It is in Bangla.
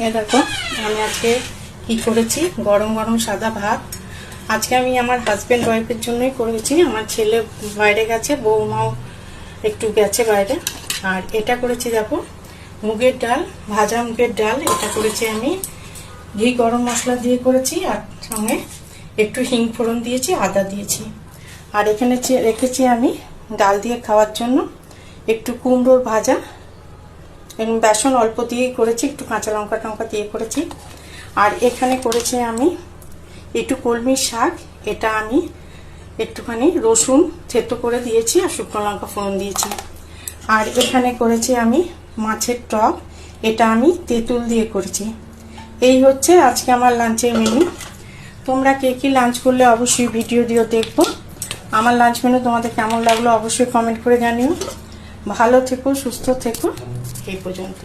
এ দেখো আমি আজকে কি করেছি, গরম গরম সাদা ভাত। আজকে আমি আমার হাজবেন্ড ওয়াইফের জন্যই করেছি। আমার ছেলে বাইরে গেছে, বৌমাও একটু গেছে বাইরে। আর এটা করেছি দেখো মুগের ডাল, ভাজা মুগের ডাল। এটা করেছি আমি ঘি গরম মশলা দিয়ে করেছি, আর সঙ্গে একটু হিং ফোড়ন দিয়েছি, আদা দিয়েছি। আর এখানে রেখেছি আমি ডাল দিয়ে খাওয়ার জন্য একটু কুমড়োর ভাজা, এবং বেসন অল্প দিয়েই করেছি, একটু কাঁচা লঙ্কা টঙ্কা দিয়ে করেছি। আর এখানে করেছি আমি একটু কলমির শাক। এটা আমি একটুখানি রসুন থেতো করে দিয়েছি আর শুকনো লঙ্কা ফোড়ন দিয়েছি। আর এখানে করেছি আমি মাছের টক। এটা আমি তেঁতুল দিয়ে করেছি। এই হচ্ছে আজকে আমার লাঞ্চের মেনু। তোমরা কে কি লাঞ্চ করলে অবশ্যই ভিডিও দিও, দেখবো। আমার লাঞ্চ মেনু তোমাদের কেমন লাগলো অবশ্যই কমেন্ট করে জানিও। ভালো থেকো, সুস্থ থেকো। এই পর্যন্ত।